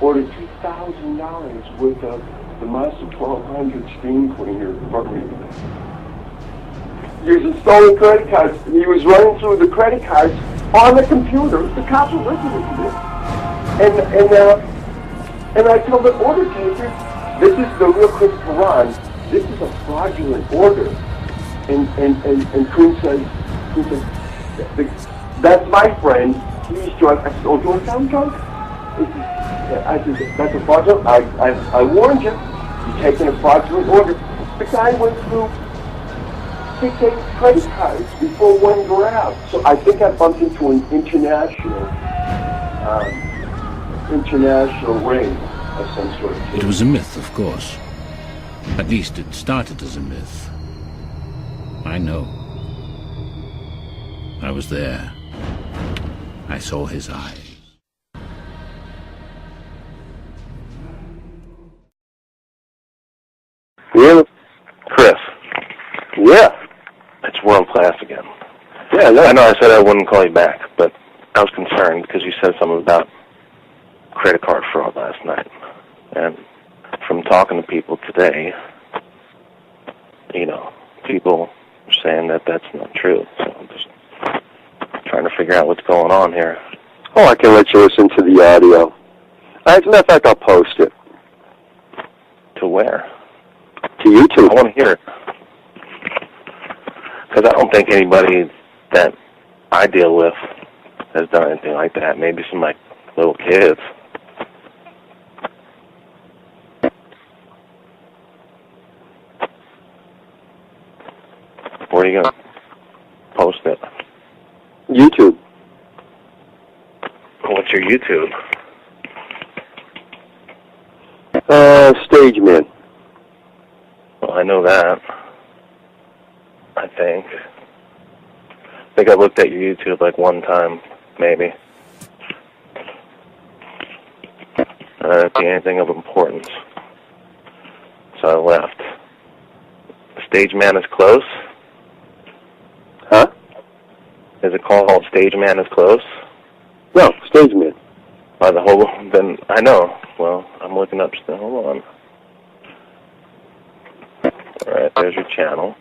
ordered $2,000 worth of the Master 1200 steam cleaner for me. Using stolen credit cards. He was running through the credit cards on the computer. The cops were listening to this. And I told the order taker, this is the real Christopher Ron. This is a fraudulent order. And Coon says, that's my friend. He's drunk. I said, oh, do I sound drunk? I said, that's a fraudulent. I warned you. You're taking a fraudulent order. The guy went through 6-8 credit cards before one grabbed. So I think I bumped into an international ring of some sort. It was a myth, of course. At least it started as a myth. I know. I was there. I saw his eyes. Yeah. Chris. Yeah. It's World Class again. Yeah, I know I said I wouldn't call you back, but I was concerned because you said something about credit card fraud last night. And from talking to people today, people are saying that that's not true. So I'm just trying to figure out what's going on here. Oh, I can let you listen to the audio. As a matter of fact, I'll post it. To where? To YouTube. I want to hear it. Because I don't think anybody that I deal with has done anything like that. Maybe some, little kids. Where are you going to post it? YouTube. What's your YouTube? Stage Man. Well, I know that. I think I looked at your YouTube one time, maybe. And I didn't see anything of importance. So I left. Stage Man is close? Huh? Is it called Stage Man is close? No, Stage Man. By the whole, then I know. Well, I'm looking up still. Hold on. Alright, there's your channel.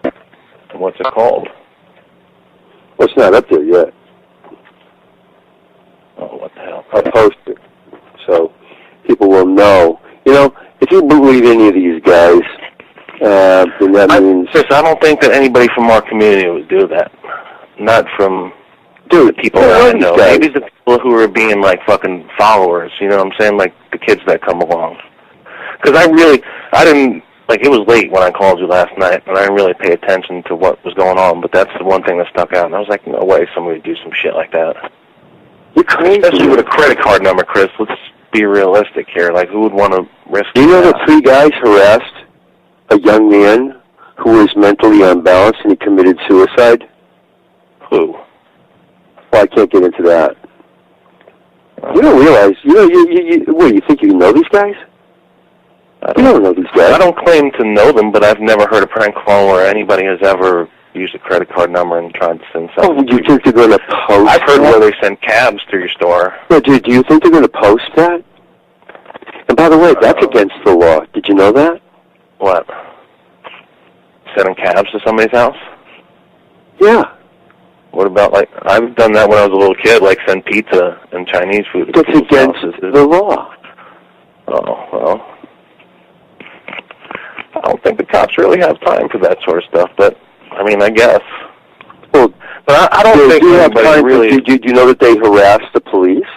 And what's it called? Well, it's not up there yet. Oh, what the hell? I'll post it so people will know. If you believe any of these guys, then that means... I don't think that anybody from our community would do that. Not from... Dude, the people that I know. Maybe the people who are being fucking followers, you know what I'm saying? The kids that come along. Because I didn't, it was late when I called you last night, and I didn't really pay attention to what was going on, but that's the one thing that stuck out. And I was like, no way somebody would do some shit like that. You're crazy. Especially with a credit card number, Chris. Let's be realistic here. Who would want to risk Do you know that 3 guys harassed a young man who was mentally unbalanced and he committed suicide? Who? Well, I can't get into that. You don't realize, you think you know these guys? You don't know these guys. I don't claim to know them, but I've never heard a prank call where anybody has ever used a credit card number and tried to send something. Oh, you think they're going to post I've heard that? where they send cabs to your store. Yeah, do you think they're going to post that? And by the way, that's against the law. Did you know that? What? Sending cabs to somebody's house? Yeah. What about, I've done that when I was a little kid, send pizza and Chinese food to That's people's against houses. the law. Oh, well. I don't think the cops really have time for that sort of stuff, but, I guess. Well, but I don't think anybody really... Do you know that they harass the police?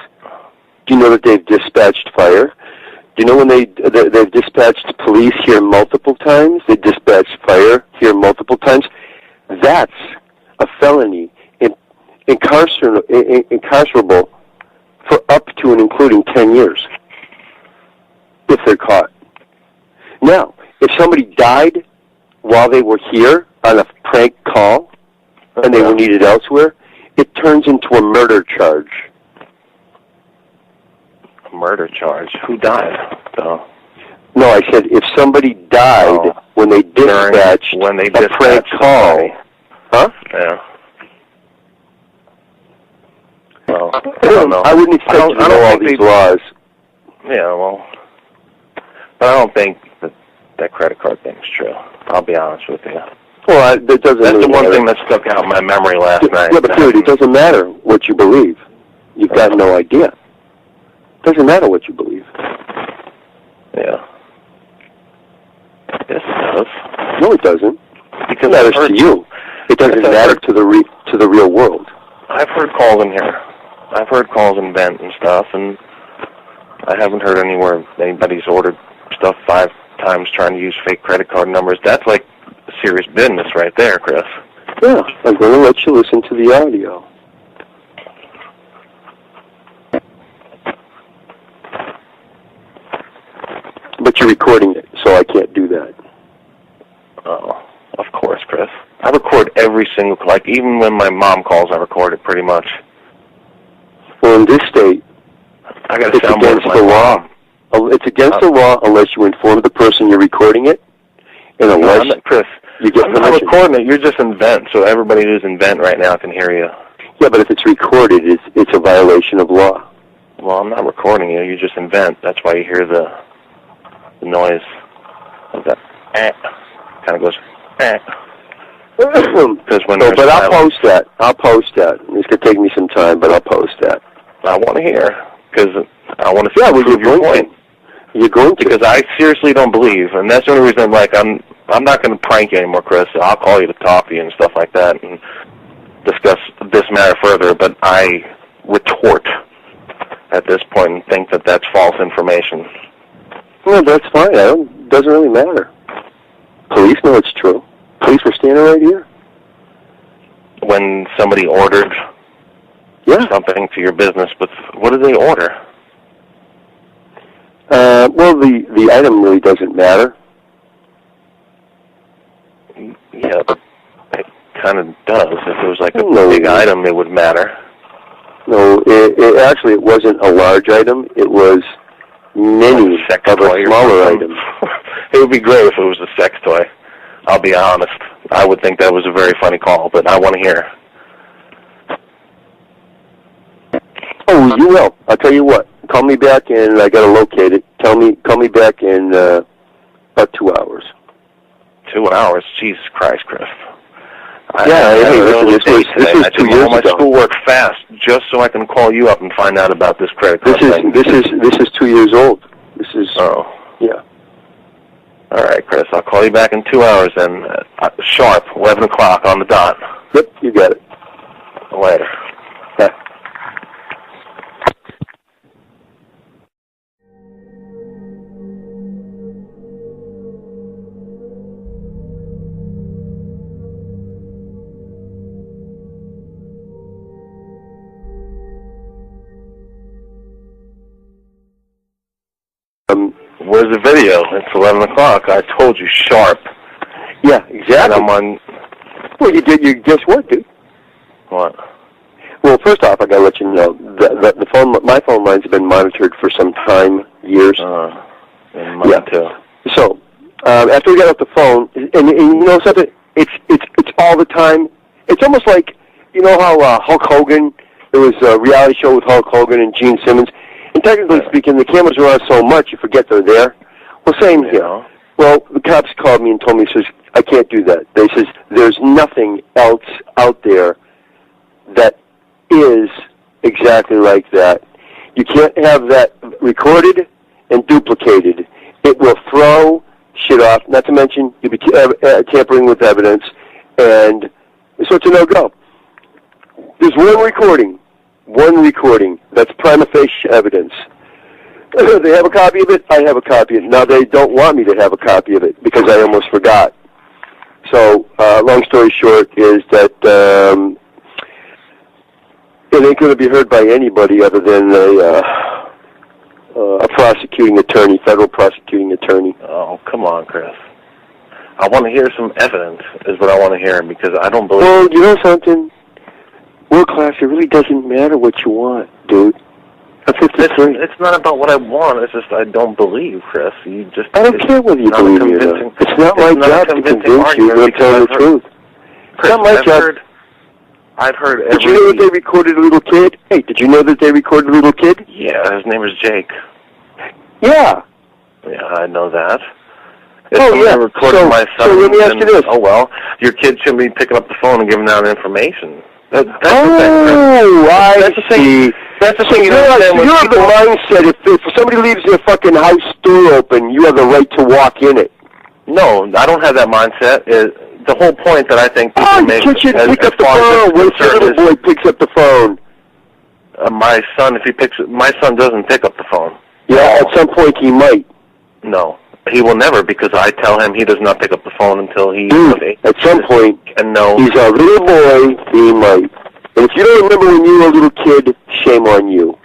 Do you know that they've dispatched fire? Do you know when they've dispatched police here multiple times? They dispatched fire here multiple times? That's a felony, incarcerable for up to and including 10 years if they're caught. Now, if somebody died while they were here on a prank call and they were needed elsewhere, it turns into a murder charge. A murder charge? Who died? No, I said if somebody died when they dispatched a prank call. Huh? Yeah. Well, I don't know. I wouldn't expect you to know all these laws. Yeah, well, but I don't think that credit card thing's true. I'll be honest with you. Well, that doesn't. That's really the one matter. thing that stuck out in my memory last night. Yeah, but dude, it doesn't matter what you believe. You've got no idea. It doesn't matter what you believe. Yeah. Yes, it does. No, it doesn't. Because it matters to you. It doesn't matter to the real world. I've heard calls in here. I've heard calls in Vent and stuff, and I haven't heard anywhere anybody's ordered stuff 5 times trying to use fake credit card numbers. That's like serious business right there, Chris. Yeah, I'm going to let you listen to the audio. But you're recording it, so I can't do that. Oh, of course, Chris. I record every single, like even when my mom calls, I record it pretty much. Well, in this state, I got it's against the law. It's against the law unless you inform the person you're recording it, and unless Chris, you get I'm permission. not recording it. You're just in Vent, so everybody who's in Vent right now can hear you. Yeah, but if it's recorded, it's a violation of law. Well, I'm not recording you. You're just in Vent. That's why you hear the noise of that. Kind of goes. Because when but I'll post that. It's gonna take me some time, but I'll post that. I want to hear because I want to prove your point. You're going to, because I seriously don't believe, and that's the only reason. I'm not going to prank you anymore, Chris. I'll call you to talk to you and stuff like that and discuss this matter further. But I retort at this point and think that that's false information. Well, that's fine. It doesn't really matter. Police know it's true. Police were standing right here. When somebody ordered something to your business, but what did they order? Well, the item really doesn't matter. Yeah, but it kind of does. If it was like a big item, it would matter. No, it wasn't a large item. It was many of a smaller items. It would be great if it was a sex toy. I'll be honest. I would think that was a very funny call, but I want to hear. Oh, you will. I'll tell you what. Call me back, and I got to locate it. Call me back in about 2 hours. 2 hours? Jesus Christ, Chris. This is 2 years ago. My schoolwork fast, just so I can call you up and find out about this credit card thing. This is 2 years old. This is. Oh. Yeah. All right, Chris. I'll call you back in 2 hours then, sharp, 11 o'clock on the dot. Yep, you got it. Later. Yeah. Where's the video? It's 11 o'clock. I told you, sharp. Yeah, exactly. And I'm on... Well, you did. You guess what, dude? What? Well, first off, I gotta let you know the phone. My phone lines have been monitored for some time, years. And mine too. So after we got off the phone, and you know something, it's all the time. It's almost like, you know how Hulk Hogan. There was a reality show with Hulk Hogan and Gene Simmons. And technically speaking, the cameras are on so much you forget they're there. Well, same here. Well, the cops called me and told me, says, I can't do that. They says, there's nothing else out there that is exactly like that. You can't have that recorded and duplicated. It will throw shit off, not to mention you'll be tampering with evidence, and so it's a no-go. There's one recording. That's prima facie evidence. They have a copy of it. I have a copy of it. Now, they don't want me to have a copy of it because I almost forgot. So, long story short is that it ain't going to be heard by anybody other than a prosecuting attorney, federal prosecuting attorney. Oh, come on, Chris. I want to hear some evidence is what I want to hear because I don't believe... Well, you know something? World class, it really doesn't matter what you want, dude. It's not about what I want. It's just I don't believe, Chris. I don't care whether you believe me or not. It's not my job to convince you to tell the truth. Chris, it's not my job. I've heard every... Did you know that they recorded a little kid? Hey, did you know that they recorded a little kid? Yeah, his name is Jake. Yeah. Yeah, I know that. Yeah. Recorded my son, so let me ask you this. Oh, well, your kid shouldn't be picking up the phone and giving out information. That's the thing. That's the thing. You have the mindset, if somebody leaves their fucking house door open, you have the right to walk in it. No, I don't have that mindset. The whole point that I think people make pick up the phone. What if your little boy picks up the phone? My son doesn't pick up the phone. Yeah, at some point he might. No, he will never, because I tell him he does not pick up the phone until he... at some point, and no, he's a little boy, he might. And if you don't remember when you were a little kid, shame on you.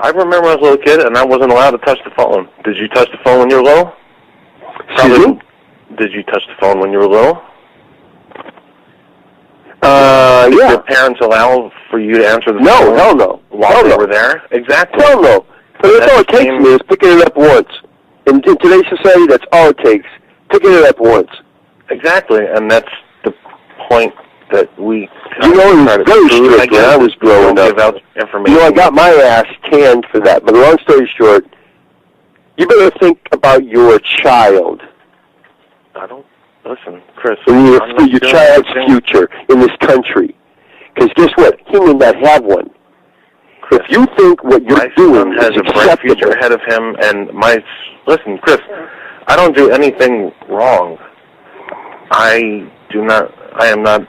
I remember when I was a little kid, and I wasn't allowed to touch the phone. Did you touch the phone when you were little? Excuse me? Did you touch the phone when you were little? Yeah. Did your parents allow for you to answer the phone? No, hell no. While they were there? Exactly. Hell no. But that's all it takes, man, is picking it up once. In today's society, that's all it takes. Picking it up once. Exactly, and that's the point that we... You know, it was very strict when I was growing up. Give out information. You know, I got my ass canned for that. But long story short, you better think about your child. I don't... Listen, Chris... Your child's future in this country. Because guess what? He may not have one. If you think what you're doing is acceptable... My son has a bright future ahead of him, and Listen, Chris, I don't do anything wrong. I am not...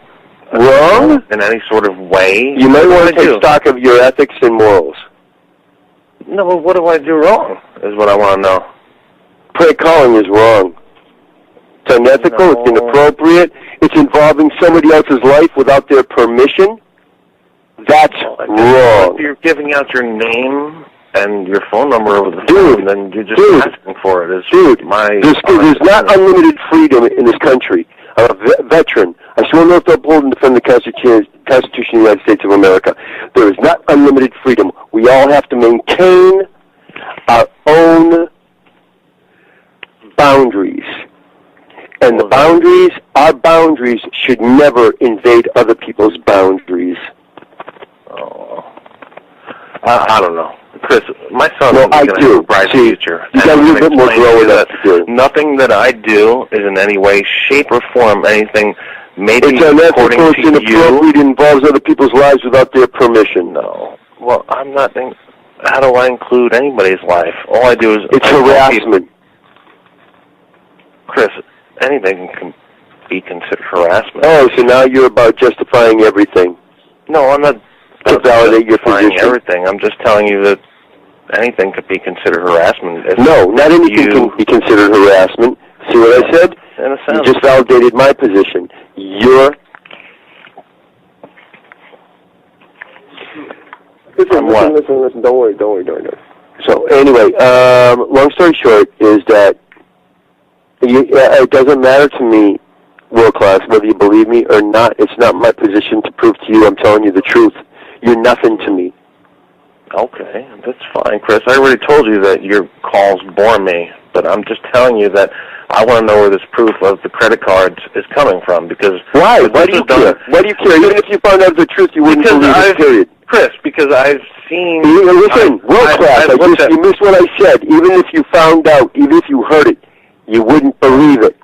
Wrong? In any sort of way. You may want to take stock of your ethics and morals. No, but what do I do wrong, is what I want to know. Prank calling is wrong. It's unethical, it's inappropriate, it's involving somebody else's life without their permission. That's wrong. If you're giving out your name and your phone number over the phone, then you're just asking for it. There's not unlimited freedom in this country. I'm a veteran. I swear no to uphold and defend the Constitution of the United States of America. There is not unlimited freedom. We all have to maintain our own boundaries. And our boundaries should never invade other people's boundaries. Oh, I don't know. Chris, my son is going to have a bright future. You got a little bit more growing up to do. Nothing that I do is in any way, shape, or form anything maybe it's unethical, it's inappropriate, it involves other people's lives without their permission. No. Well, I'm not... How do I include anybody's life? All I do is... It's harassment. Chris, anything can be considered harassment. Oh, so now you're about justifying everything. No, I'm not... To validate your position. Everything. I'm just telling you that anything could be considered harassment. No, not anything can be considered harassment. See what I said? In a sense. You just validated my position. Listen, don't worry. So anyway, long story short is that it doesn't matter to me, World Class, whether you believe me or not. It's not my position to prove to you. I'm telling you the truth. You're nothing to me. Okay, that's fine, Chris. I already told you that your calls bore me, but I'm just telling you that I want to know where this proof of the credit cards is coming from, because... Why? Why do you care? Why do you care? Even if you found out the truth, you wouldn't believe it, period. Chris, because I've seen... Listen, World Class, you missed what I said. Even if you found out, even if you heard it, you wouldn't believe it.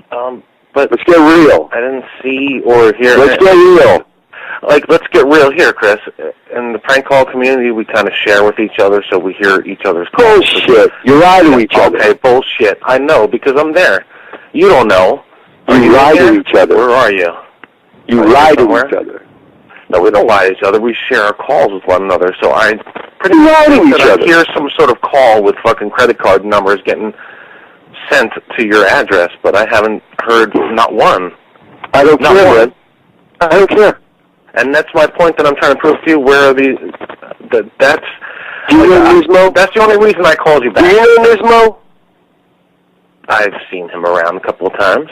But... Let's get real. I didn't see or hear... Let's get real. Let's get real here, Chris. In the prank call community, we kind of share with each other, so we hear each other's calls. Bullshit. You lie to each other. Okay, bullshit. I know, because I'm there. You don't know. You lie to each other. Where are you? You lie to each other. No, we don't lie to each other. We share our calls with one another, so I pretty much I hear some sort of call with fucking credit card numbers getting sent to your address, but I haven't heard not one. I don't care, man. I don't care. And that's my point that I'm trying to prove to you. Where are these... That's... Do you know Nismo? That's the only reason I called you back. Do you know Nismo? I've seen him around a couple of times.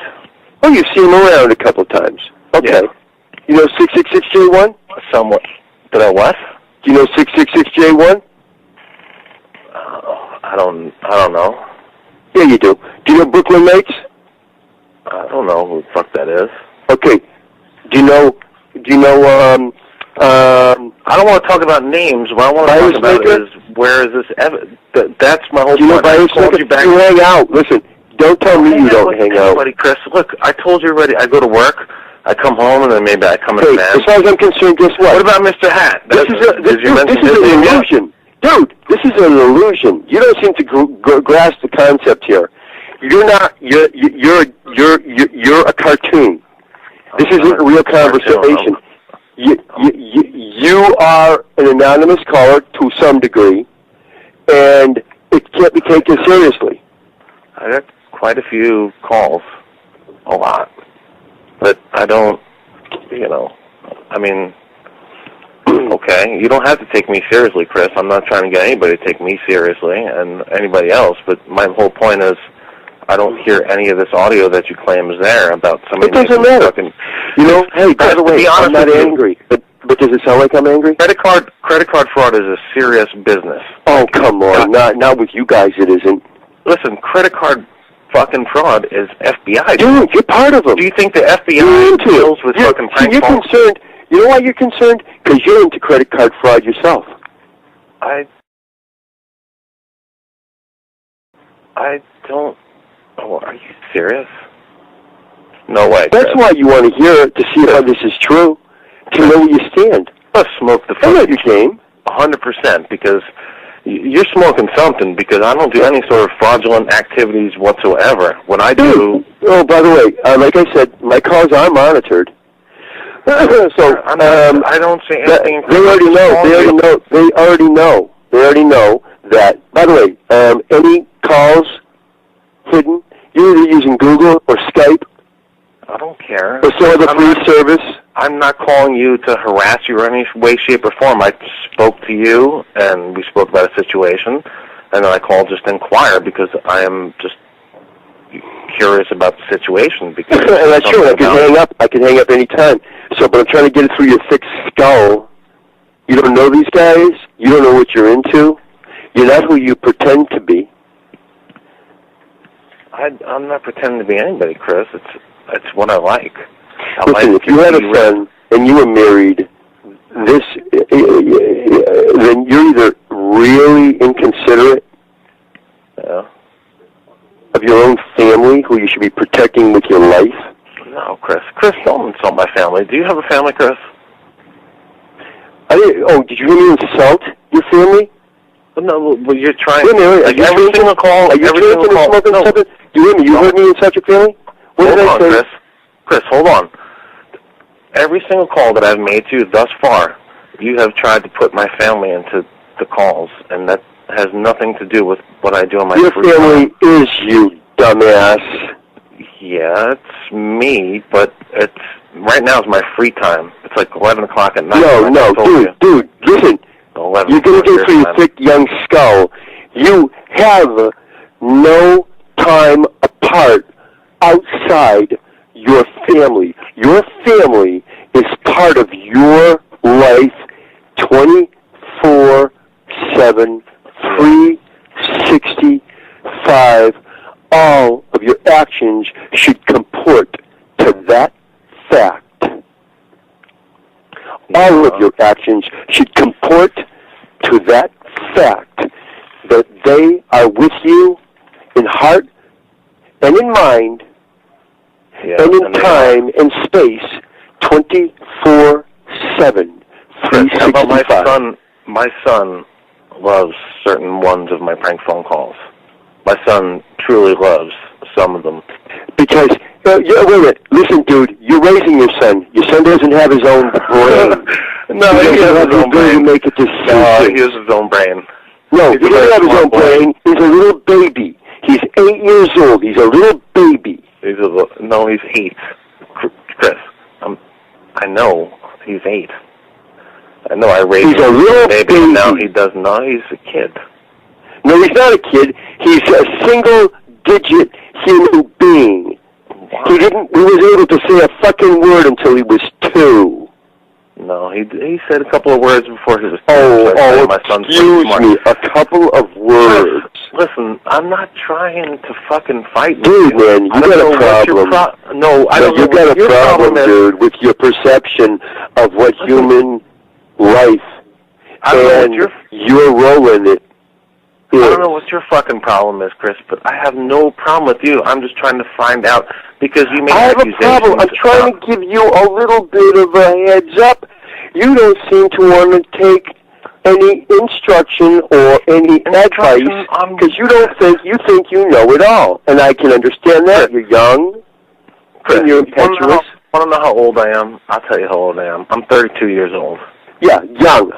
Oh, you've seen him around a couple of times. Okay. Yeah. You know 666J1? Somewhat. Did I what? Do you know 666J1? I don't know. Yeah, you do. Do you know Brooklyn Mates? I don't know who the fuck that is. Okay. Do you know Do you know? I don't want to talk about names. What I want to talk about is where is this evidence? That's my whole point. I called you back. You hang out. Listen, don't tell me you don't hang out. Chris, look, I told you already. I go to work. I come home, and then maybe I come in. As far as I'm concerned, guess what? What about Mr. Hat? This is an illusion. Dude, this is an illusion. You don't seem to grasp the concept here. You're not. You're a cartoon. This isn't a real conversation. You are an anonymous caller to some degree, and it can't be taken seriously. I got quite a few calls, a lot, but I don't. I mean. Okay, you don't have to take me seriously, Chris. I'm not trying to get anybody to take me seriously and anybody else, but my whole point is I don't hear any of this audio that you claim is there about somebody. It doesn't matter. Hey, by the way, I'm not angry, but does it sound like I'm angry? Credit card fraud is a serious business. Oh, come on. Not with you guys it isn't. Listen, credit card fucking fraud is FBI. Dude, you're part of them. Do you think the FBI deals with fucking prank you're calls? Concerned. You know why you're concerned? Because you're into credit card fraud yourself. I don't... Oh, are you serious? No way, Chris. That's why you want to hear it, to see if this is true, to know where you stand. Let's smoke the I know your game. 100%, because you're smoking something, because I don't do any sort of fraudulent activities whatsoever. What I do... Oh, by the way, like I said, my calls are monitored. So I don't say anything. They already know that. By the way, any calls hidden, you're either using Google or Skype. I don't care. Or some other free service. I'm not calling you to harass you in any way, shape, or form. I spoke to you, and we spoke about a situation, and then I called just to inquire because I am just curious about the situation. Because and that's true. I can hang up any time. So, but I'm trying to get it through your thick skull. You don't know these guys. You don't know what you're into. You're not who you pretend to be. I'm not pretending to be anybody, Chris. It's what I like. Listen, if you had a son and you were married, then you're either really inconsiderate of your own family, who you should be protecting with your life. No, Chris. Chris, don't insult my family. Do you have a family, Chris? Did you hear me insult your family? No, well, you're trying. Wait a minute, like every single call. You hear me? You heard me insult your family? What did I say? Chris. Chris, hold on. Every single call that I've made to you thus far, you have tried to put my family into the calls, and that has nothing to do with what I do on my free time. Your family is you, dumbass. Yeah, it's me, but it's right now is my free time. It's like 11 o'clock at night. Dude, listen. You're going to get through your thick young skull. You have no time apart outside your family. Your family is part of your life 24/7, 365. All of your actions should comport to that fact. All of your actions should comport to that fact that they are with you in heart and in mind and in time and space 24/7, 365. How about my son? My son loves certain ones of my prank phone calls. My son truly loves some of them. Because, wait a minute, listen, dude, you're raising your son. Your son doesn't have his own brain. No, he has his own brain. Make a decision. No, he has his own brain. No, he doesn't have his own brain. He's a little baby. He's 8 years old. He's a little baby. He's 8. Chris, I know he's 8. I know I raised him. He's a little baby. And now he does not. He's a kid. No, he's not a kid. He's a single-digit human being. Wow. He was able to say a fucking word until he was 2. No, he said a couple of words before he was 2. My son's excuse me, a couple of words. Listen, I'm not trying to fucking fight you. Dude, man, you got a problem. No, I don't know you got what a your problem, is. dude, with your perception of what human life and your role in it is. I don't know what your fucking problem is, Chris, but I have no problem with you. I'm just trying to find out because you make accusations. I have a problem. I'm trying to give you a little bit of a heads up. You don't seem to want to take any instruction or any advice because you think you know it all, and I can understand that. Chris, you're young, Chris, and you're impetuous. Want to know how old I am? I'll tell you how old I am. I'm 32 years old. Yeah, young.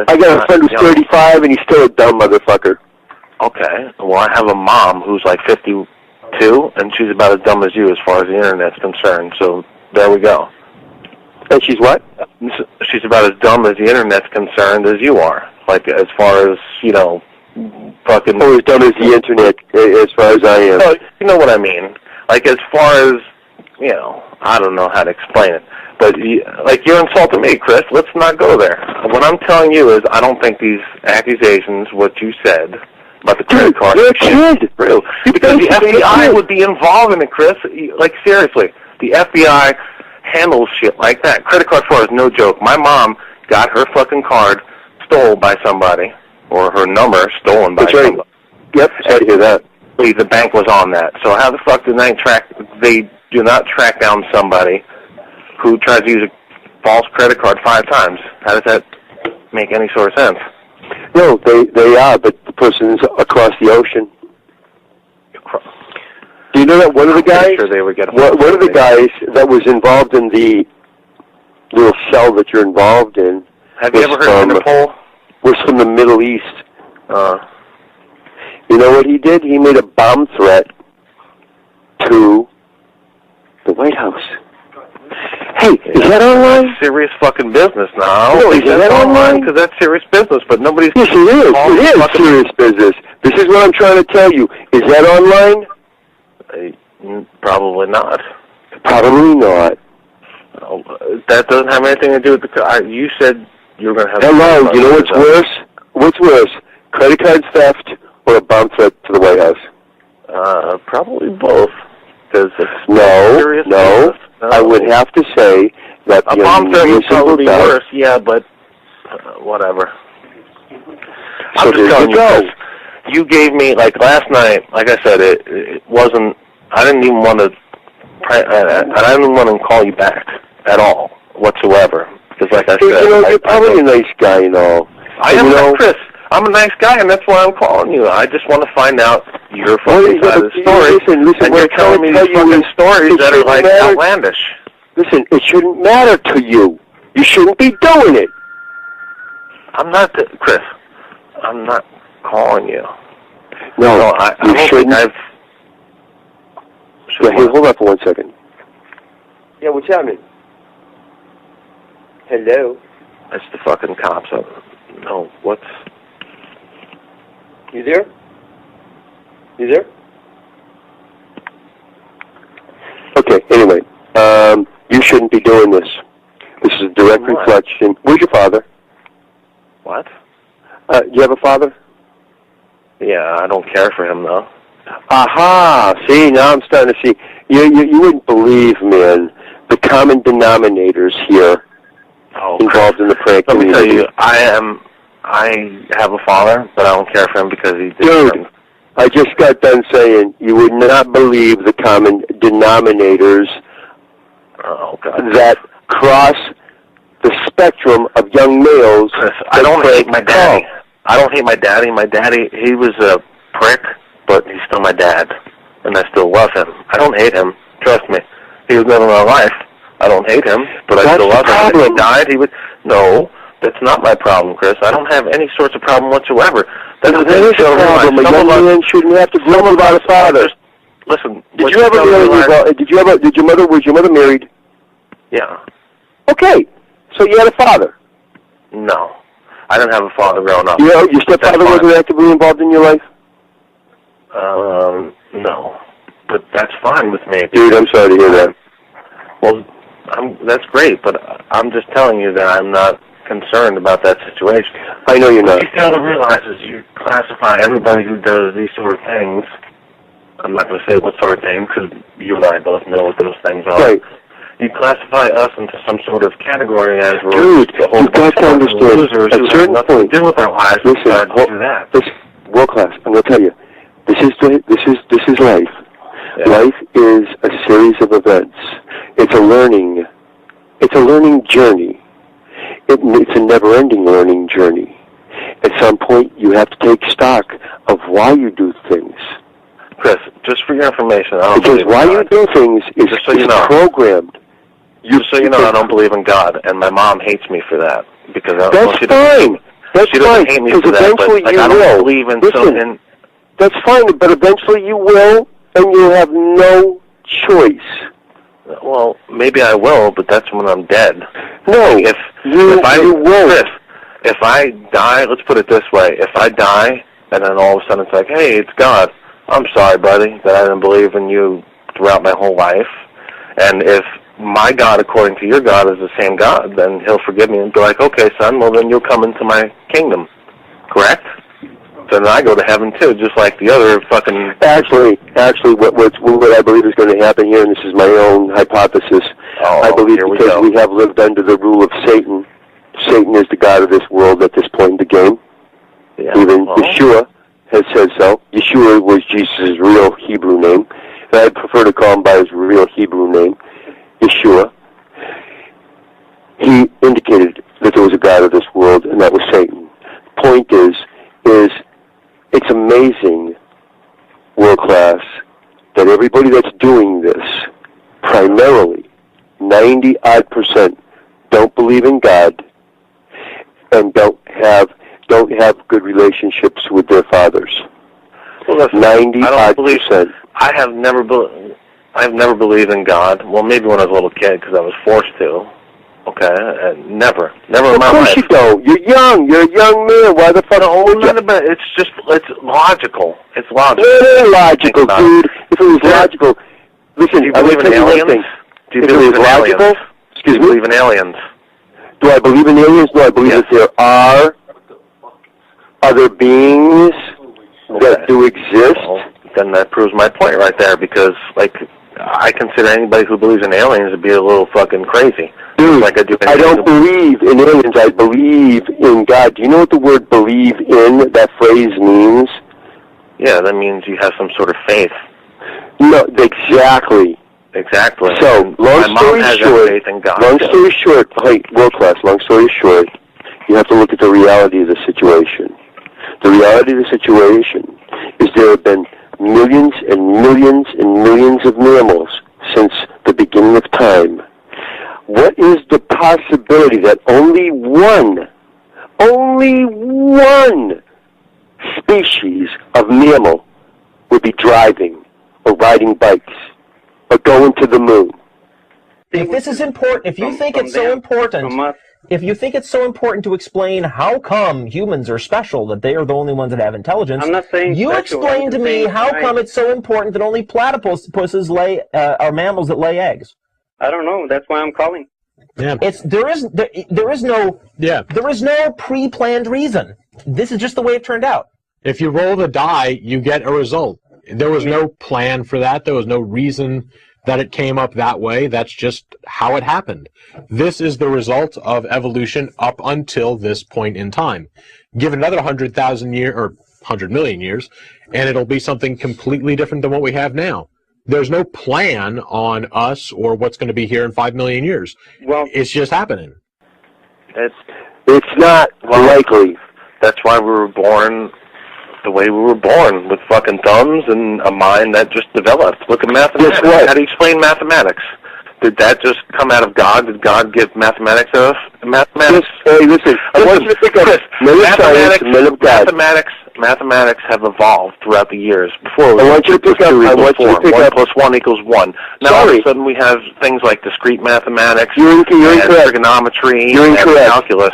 I got a friend who's 35, and he's still a dumb motherfucker. Okay. Well, I have a mom who's like 52, and she's about as dumb as you as far as the Internet's concerned. So there we go. And she's what? She's about as dumb as the Internet's concerned as you are. Like, as far as, fucking... Oh, as dumb as the Internet, as far as I am. So, you know what I mean. Like, as far as, I don't know how to explain it. But, you're insulting me, Chris. Let's not go there. What I'm telling you is I don't think these accusations, what you said about the credit card... You're a kid. Real. Because the FBI would be involved in it, Chris. Like, seriously. The FBI... handles shit like that. Credit card fraud is no joke. My mom got her fucking card stolen by somebody, or her number stolen by somebody. Yep, sorry to hear that. The bank was on that. So how the fuck did they do not track down somebody who tries to use a false credit card 5 times? How does that make any sort of sense? No, they are, but the person's across the ocean. Do you know that one of the guys? Sure they would get one of the guys that was involved in the little cell that you're involved in. Have you ever heard of Interpol? Was from the Middle East. You know what he did? He made a bomb threat to the White House. Hey, is that online? Serious fucking business now. No, is that online? Because that's serious business, but nobody's... Yes, it is. It is serious business. This is what I'm trying to tell you. Is that online? Probably not. Probably not. That doesn't have anything to do with the... You said you were going to have... Hello, you know what's worse? What's worse, credit card theft or a bomb threat to the White House? Probably both. Because it's no. I would have to say that a bomb threat would probably be worse, yeah, but whatever. So I'm just telling you, you gave me, like last night, like I said, it wasn't, I didn't even want to, I didn't even want to call you back at all, whatsoever. Because like I said... you're probably a nice guy and all. I am, Chris. I'm a nice guy, and that's why I'm calling you. I just want to find out your fucking side of the story. Listen, and you're telling me these fucking stories that are, like, outlandish. Listen, it shouldn't matter to you. You shouldn't be doing it. I'm not, Chris. I'm not calling you. No, I don't think I've... Hey, hold on for 1 second. Yeah, what's happening? Hello? It's the fucking cops. No, what's... You there? You there? Okay, anyway, you shouldn't be doing this. This is a direct reflection. Where's your father? What? Do you have a father? Yeah, I don't care for him, though. Aha! See, now I'm starting to see. You wouldn't believe, man, the common denominators here involved in the prank community. Let me tell you, I have a father, but I don't care for him because he did Dude, I just got done saying you would not believe the common denominators that cross the spectrum of young males. I don't hate my daddy. I don't hate my daddy. My daddy, he was a prick, but he's still my dad, and I still love him. I don't hate him. Trust me. He was living my life. I don't hate him, but I still love him. If he died, he would... No, that's not my problem, Chris. I don't have any sorts of problem whatsoever. That's no, that is a problem. A young man shouldn't have to grow up without a father. Listen, was your mother married? Yeah. Okay, so you had a father? No. I didn't have a father growing up. Your stepfather wasn't actively involved in your life? No. But that's fine with me. Dude, I'm sorry to hear that. Well, that's great, but I'm just telling you that I'm not concerned about that situation. I know you're not. What you fail to realize is you classify everybody who does these sort of things. I'm not going to say what sort of thing, because you and I both know what those things are. Right. You classify us into some sort of category as dude, you've got to understand. Losers at a certain point, to do with our lives. Listen, world class. I'm going to tell you, this is life. Yeah. Life is a series of events. It's a learning journey. It's a never-ending learning journey. At some point, you have to take stock of why you do things. Chris, just for your information, because why you do things is programmed. Just so you know, I don't believe in God, and my mom hates me for that because that's fine. That's she fine. Doesn't hate me for that, eventually but, you I don't will. believe in Listen, that's fine, but eventually you will, and you have no choice. Well, maybe I will, but that's when I'm dead. No, if you won't. Chris, if I die, let's put it this way: if I die, and then all of a sudden it's like, hey, it's God. I'm sorry, buddy, that I didn't believe in you throughout my whole life. And if my God, according to your God, is the same God, then he'll forgive me and be like, okay, son, well, then you'll come into my kingdom. Correct? Then I go to heaven, too, just like the other fucking... Actually, what I believe is going to happen here, and this is my own hypothesis, I believe because we have lived under the rule of Satan. Satan is the God of this world at this point in the game. Yeah, even Yeshua has said so. Yeshua was Jesus' real Hebrew name, and I prefer to call him by his real Hebrew name, Yeshua. He indicated that there was a God of this world, and that was Satan. The point is it's amazing, world class, that everybody that's doing this, primarily, 90-odd%, don't believe in God and don't have good relationships with their fathers. Well, 90-odd%. I've never believed in God. Well, maybe when I was a little kid because I was forced to. Okay, never in my life. Of course you don't. You're young. You're a young man. Why the fuck? It's logical. It's logical. It ain't logical, dude. If it was logical, listen. Do you believe in aliens? Do you believe in aliens? Excuse me. Do you believe in aliens? Do I believe in aliens? Do I believe that there are other beings that do exist? Well, then that proves my point right there, because I consider anybody who believes in aliens to be a little fucking crazy. Dude, I don't believe in aliens. I believe in God. Do you know what the word "believe in" that phrase means? Yeah, that means you have some sort of faith. No, exactly. Exactly. So, long story short, hey, world class. Long story short, you have to look at the reality of the situation. The reality of the situation is there have been millions and millions and millions of mammals since the beginning of time. What is the possibility that only one species of mammal would be driving or riding bikes or going to the moon? If this is important, if you think it's so important to explain how come humans are special, that they are the only ones that have intelligence, I'm not saying you explain to me how come it's so important that only platypuses are mammals that lay eggs. I don't know. That's why I'm calling. Yeah. There is no pre-planned reason. This is just the way it turned out. If you roll the die, you get a result. There was no plan for that. There was no reason that it came up that way. That's just how it happened. This is the result of evolution up until this point in time. Give another 100,000 years or 100 million years, and it'll be something completely different than what we have now. There's no plan on us or what's going to be here in 5 million years. Well, it's just happening. It's not likely. That's why we were born the way we were born, with fucking thumbs and a mind that just developed. Look at mathematics. How do you explain mathematics? Did that just come out of God? Did God give mathematics to us? Mathematics. Hey, listen. I want you to think of mathematics have evolved throughout the years. Before, I want you to pick up. 1 plus 1 equals 1. Now all of a sudden we have things like discrete mathematics, trigonometry, and calculus.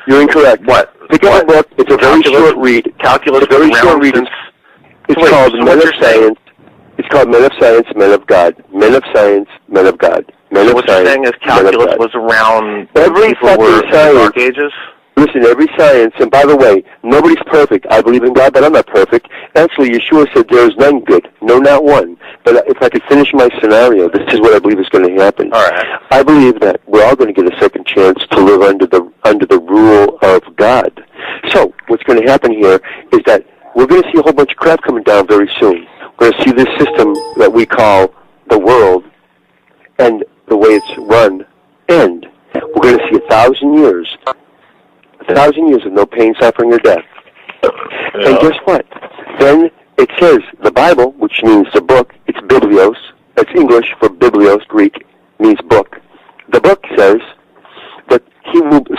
You're incorrect. What? Pick up a book. It's a very short read. Calculus. It's a very short read. It's called Men of Science. It's called Men of Science, Men of God. Men of Science, Men of God. Men So of what you're science, saying is men of calculus God. was around Every when people were in fucking the Dark science. Ages? Listen, every science, and by the way, nobody's perfect. I believe in God, but I'm not perfect. Actually, Yeshua said there is none good. No, not one. But if I could finish my scenario, this is what I believe is going to happen. All right. I believe that we're all going to get a second chance to live under the rule of God. So what's going to happen here is that we're going to see a whole bunch of crap coming down very soon. We're going to see this system that we call the world and the way it's run end. We're going to see 1,000 years. 1,000 years of no pain, suffering, or death. Yeah. And guess what? Then it says the Bible, which means the book, it's biblios. That's English for biblios, Greek, means book. The book says that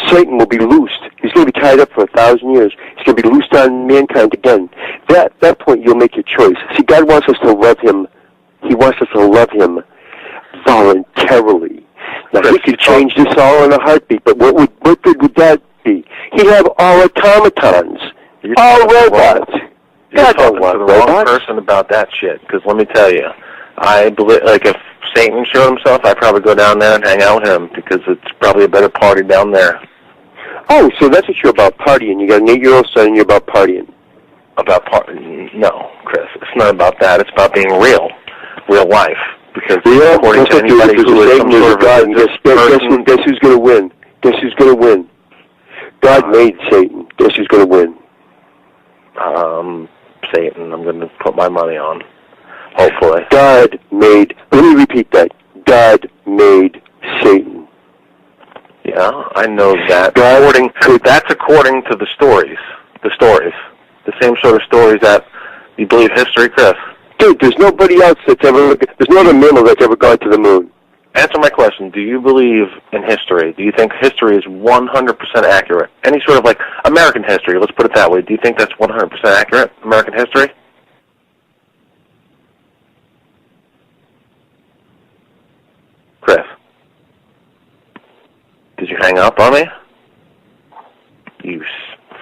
Satan will be loosed. He's going to be tied up for 1,000 years. He's going to be loosed on mankind again. At that point, you'll make your choice. See, God wants us to love Him. He wants us to love Him voluntarily. Now, He could change this all in a heartbeat, but what good would that be? He'd have all automatons, all robots. You're God talking don't want to the wrong robots. person about that shit. Because let me tell you, I believe, like, if Satan showed himself, I'd probably go down there and hang out with him because it's probably a better party down there. Oh, so that's what you're about, partying. You got an 8-year-old son and you're about partying. About partying? No, Chris. It's not about that. It's about being real life. Because according to anybody who is some sort of God, guess who's going to win? Guess who's going to win? God made Satan. Guess who's going to win? Satan. I'm going to put my money on. Hopefully. God made, let me repeat that. God made Satan. Yeah, I know that. That's according to the stories. The same sort of stories that you believe history, Chris. Dude, there's nobody else there's no other mammal that's ever gone to the moon. Answer my question. Do you believe in history? Do you think history is 100% accurate? Any sort of, like, American history, let's put it that way. Do you think that's 100% accurate, American history? Chris? Did you hang up on me? You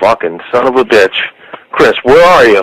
fucking son of a bitch. Chris, where are you?